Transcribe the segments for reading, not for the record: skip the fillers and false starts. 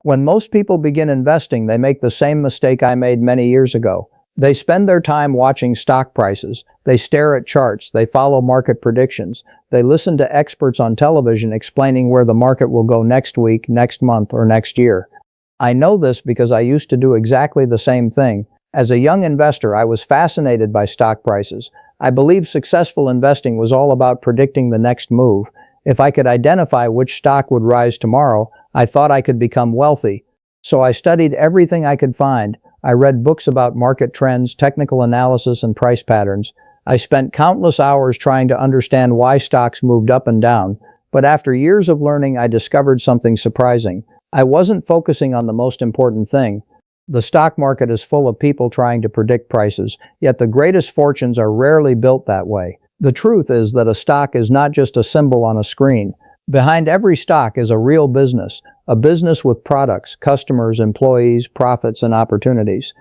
When most people begin investing, they make the same mistake I made many years ago. They spend their time watching stock prices. They stare at charts. They follow market predictions. They listen to experts on television explaining where the market will go next week, next month, or next year. I know this because I used to do exactly the same thing. As a young investor, I was fascinated by stock prices. I believed successful investing was all about predicting the next move. If I could identify which stock would rise tomorrow, I thought I could become wealthy. So I studied everything I could find. I read books about market trends, technical analysis, and price patterns. I spent countless hours trying to understand why stocks moved up and down. But after years of learning, I discovered something surprising. I wasn't focusing on the most important thing. The stock market is full of people trying to predict prices, yet the greatest fortunes are rarely built that way. The truth is that a stock is not just a symbol on a screen. Behind every stock is a real business, a business with products, customers, employees, profits, and opportunities.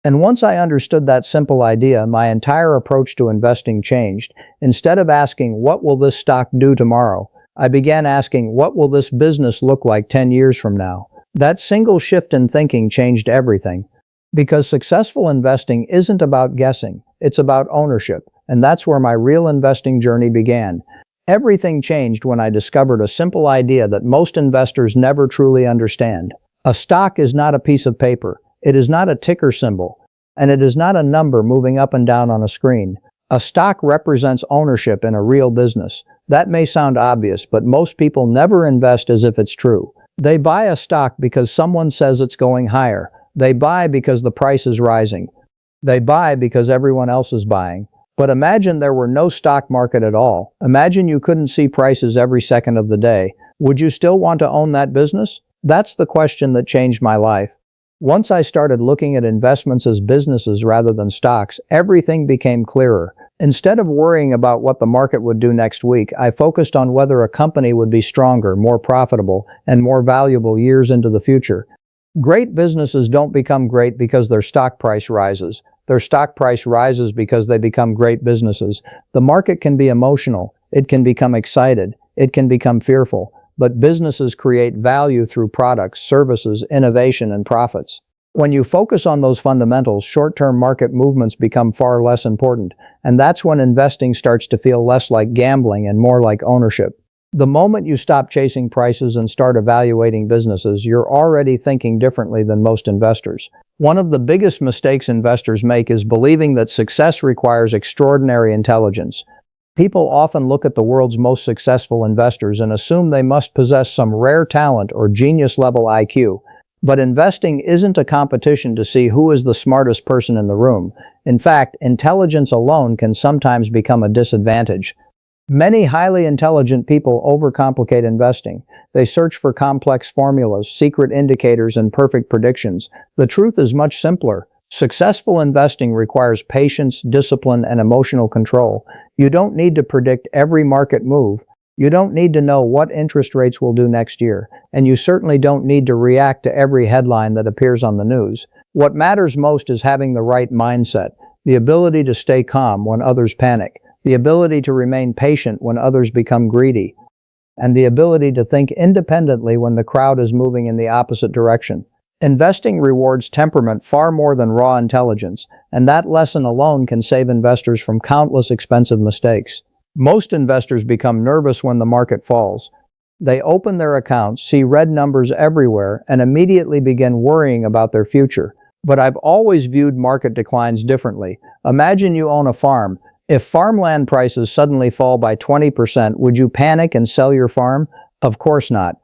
And once I understood that simple idea, my entire approach to investing changed. Instead of asking, what will this stock do tomorrow? I began asking, what will this business look like 10 years from now? That single shift in thinking changed everything. Because successful investing isn't about guessing, it's about ownership. And that's where my real investing journey began. Everything changed when I discovered a simple idea that most investors never truly understand. A stock is not a piece of paper. It is not a ticker symbol. And it is not a number moving up and down on a screen. A stock represents ownership in a real business. That may sound obvious, but most people never invest as if it's true. They buy a stock because someone says it's going higher. They buy because the price is rising. They buy because everyone else is buying. But imagine there were no stock market at all. Imagine you couldn't see prices every second of the day. Would you still want to own that business? That's the question that changed my life. Once I started looking at investments as businesses rather than stocks, everything became clearer. Instead of worrying about what the market would do next week, I focused on whether a company would be stronger, more profitable, and more valuable years into the future. Great businesses don't become great because their stock price rises. Their stock price rises because they become great businesses. The market can be emotional. It can become excited. It can become fearful. But businesses create value through products, services, innovation, and profits. When you focus on those fundamentals, short-term market movements become far less important. And that's when investing starts to feel less like gambling and more like ownership. The moment you stop chasing prices and start evaluating businesses, you're already thinking differently than most investors. One of the biggest mistakes investors make is believing that success requires extraordinary intelligence. People often look at the world's most successful investors and assume they must possess some rare talent or genius-level IQ. But investing isn't a competition to see who is the smartest person in the room. In fact, intelligence alone can sometimes become a disadvantage. Many highly intelligent people overcomplicate investing. They search for complex formulas, secret indicators, and perfect predictions. The truth is much simpler. Successful investing requires patience, discipline, and emotional control. You don't need to predict every market move. You don't need to know what interest rates will do next year. And you certainly don't need to react to every headline that appears on the news. What matters most is having the right mindset, the ability to stay calm when others panic, the ability to remain patient when others become greedy, and the ability to think independently when the crowd is moving in the opposite direction. Investing rewards temperament far more than raw intelligence, and that lesson alone can save investors from countless expensive mistakes. Most investors become nervous when the market falls. They open their accounts, see red numbers everywhere, and immediately begin worrying about their future. But I've always viewed market declines differently. Imagine you own a farm. If farmland prices suddenly fall by 20%, would you panic and sell your farm? Of course not.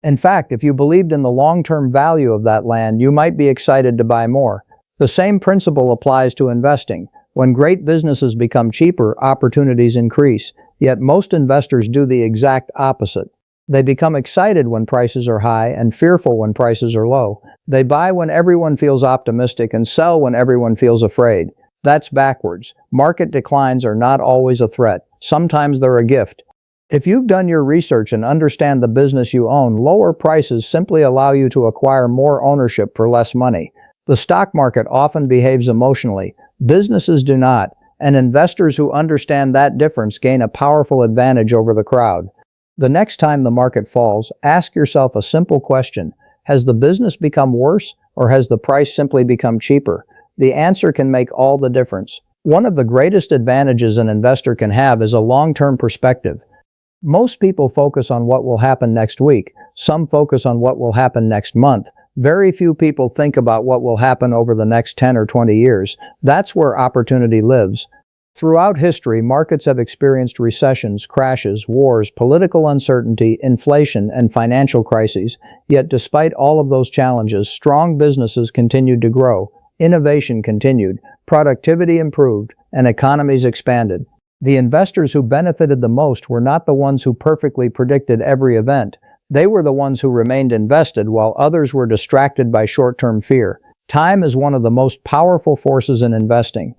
In fact, if you believed in the long-term value of that land, you might be excited to buy more. The same principle applies to investing. When great businesses become cheaper, opportunities increase. Yet most investors do the exact opposite. They become excited when prices are high and fearful when prices are low. They buy when everyone feels optimistic and sell when everyone feels afraid. That's backwards. Market declines are not always a threat. Sometimes they're a gift. If you've done your research and understand the business you own, lower prices simply allow you to acquire more ownership for less money. The stock market often behaves emotionally. Businesses do not, and investors who understand that difference gain a powerful advantage over the crowd. The next time the market falls, ask yourself a simple question. Has the business become worse, or has the price simply become cheaper? The answer can make all the difference. One of the greatest advantages an investor can have is a long-term perspective. Most people focus on what will happen next week. Some focus on what will happen next month. Very few people think about what will happen over the next 10 or 20 years. That's where opportunity lives. Throughout history, markets have experienced recessions, crashes, wars, political uncertainty, inflation, and financial crises. Yet despite all of those challenges, strong businesses continued to grow. Innovation continued, productivity improved, and economies expanded. The investors who benefited the most were not the ones who perfectly predicted every event. They were the ones who remained invested while others were distracted by short-term fear. Time is one of the most powerful forces in investing.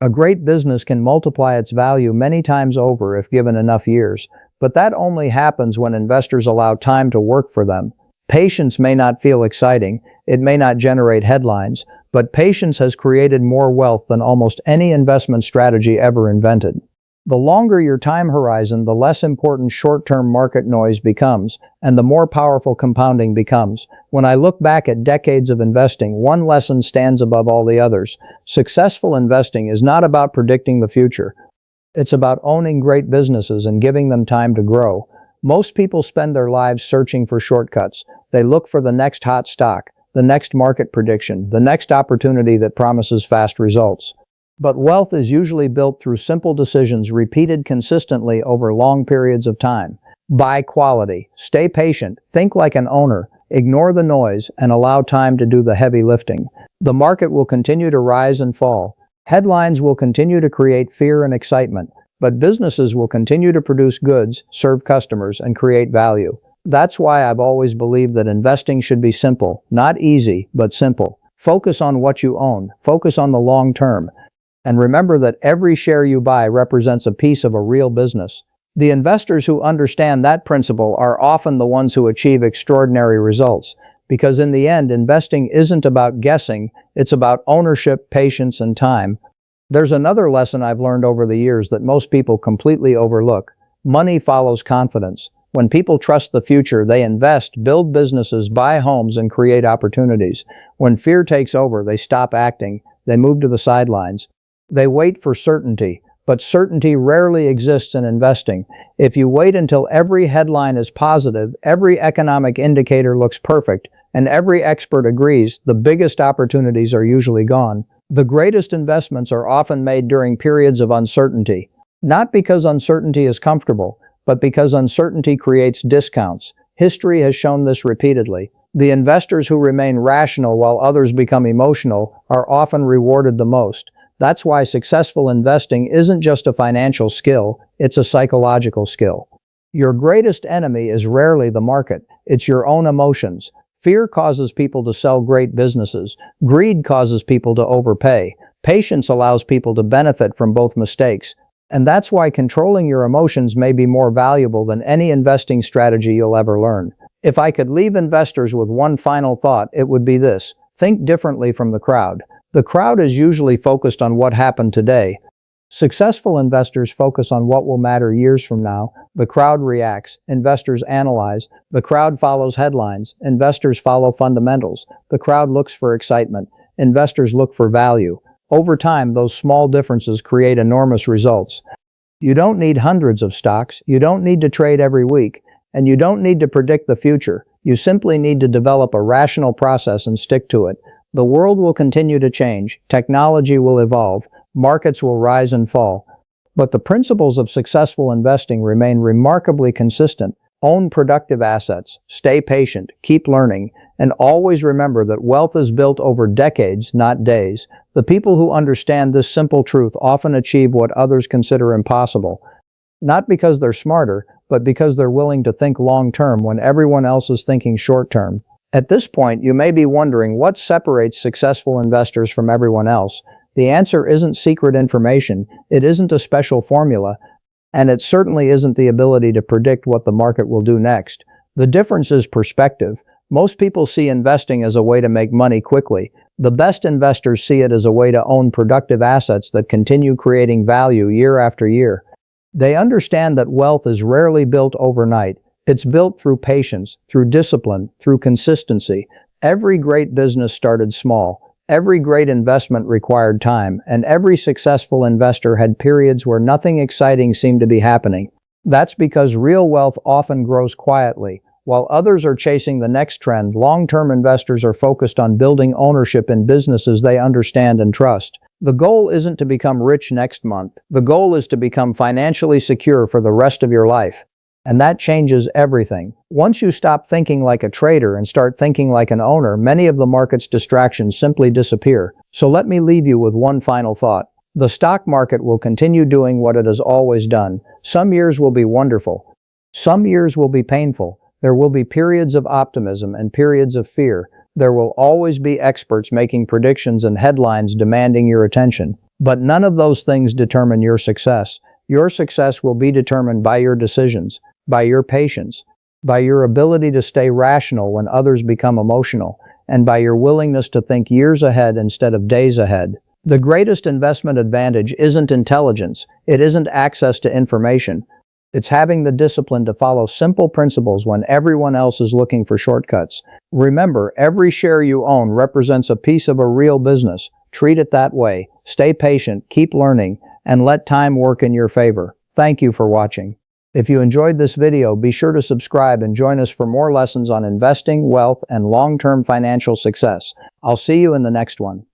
A great business can multiply its value many times over if given enough years, but that only happens when investors allow time to work for them. Patience may not feel exciting, it may not generate headlines, but patience has created more wealth than almost any investment strategy ever invented. The longer your time horizon, the less important short-term market noise becomes, and the more powerful compounding becomes. When I look back at decades of investing, one lesson stands above all the others. Successful investing is not about predicting the future. It's about owning great businesses and giving them time to grow. Most people spend their lives searching for shortcuts. They look for the next hot stock, the next market prediction, the next opportunity that promises fast results. But wealth is usually built through simple decisions repeated consistently over long periods of time. Buy quality, stay patient, think like an owner, ignore the noise, and allow time to do the heavy lifting. The market will continue to rise and fall. Headlines will continue to create fear and excitement, but businesses will continue to produce goods, serve customers, and create value. That's why I've always believed that investing should be simple, not easy, but simple. Focus on what you own, focus on the long term. And remember that every share you buy represents a piece of a real business. The investors who understand that principle are often the ones who achieve extraordinary results, because in the end, investing isn't about guessing, it's about ownership, patience, and time. There's another lesson I've learned over the years that most people completely overlook. Money follows confidence. When people trust the future, they invest, build businesses, buy homes, and create opportunities. When fear takes over, they stop acting, they move to the sidelines. They wait for certainty, but certainty rarely exists in investing. If you wait until every headline is positive, every economic indicator looks perfect, and every expert agrees, the biggest opportunities are usually gone. The greatest investments are often made during periods of uncertainty. Not because uncertainty is comfortable, but because uncertainty creates discounts. History has shown this repeatedly. The investors who remain rational while others become emotional are often rewarded the most. That's why successful investing isn't just a financial skill, it's a psychological skill. Your greatest enemy is rarely the market, it's your own emotions. Fear causes people to sell great businesses. Greed causes people to overpay. Patience allows people to benefit from both mistakes. And that's why controlling your emotions may be more valuable than any investing strategy you'll ever learn. If I could leave investors with one final thought, it would be this: think differently from the crowd. The crowd is usually focused on what happened today. Successful investors focus on what will matter years from now. The crowd reacts. Investors analyze. The crowd follows headlines. Investors follow fundamentals. The crowd looks for excitement. Investors look for value. Over time, those small differences create enormous results. You don't need hundreds of stocks. You don't need to trade every week. And you don't need to predict the future. You simply need to develop a rational process and stick to it. The world will continue to change, technology will evolve, markets will rise and fall. But the principles of successful investing remain remarkably consistent. Own productive assets, stay patient, keep learning, and always remember that wealth is built over decades, not days. The people who understand this simple truth often achieve what others consider impossible. Not because they're smarter, but because they're willing to think long-term when everyone else is thinking short-term. At this point, you may be wondering what separates successful investors from everyone else. The answer isn't secret information, it isn't a special formula, and it certainly isn't the ability to predict what the market will do next. The difference is perspective. Most people see investing as a way to make money quickly. The best investors see it as a way to own productive assets that continue creating value year after year. They understand that wealth is rarely built overnight. It's built through patience, through discipline, through consistency. Every great business started small. Every great investment required time, and every successful investor had periods where nothing exciting seemed to be happening. That's because real wealth often grows quietly. While others are chasing the next trend, long-term investors are focused on building ownership in businesses they understand and trust. The goal isn't to become rich next month. The goal is to become financially secure for the rest of your life. And that changes everything. Once you stop thinking like a trader and start thinking like an owner, many of the market's distractions simply disappear. So let me leave you with one final thought. The stock market will continue doing what it has always done. Some years will be wonderful. Some years will be painful. There will be periods of optimism and periods of fear. There will always be experts making predictions and headlines demanding your attention. But none of those things determine your success. Your success will be determined by your decisions, by your patience, by your ability to stay rational when others become emotional, and by your willingness to think years ahead instead of days ahead. The greatest investment advantage isn't intelligence. It isn't access to information. It's having the discipline to follow simple principles when everyone else is looking for shortcuts. Remember, every share you own represents a piece of a real business. Treat it that way. Stay patient, keep learning, and let time work in your favor. Thank you for watching. If you enjoyed this video, be sure to subscribe and join us for more lessons on investing, wealth, and long-term financial success. I'll see you in the next one.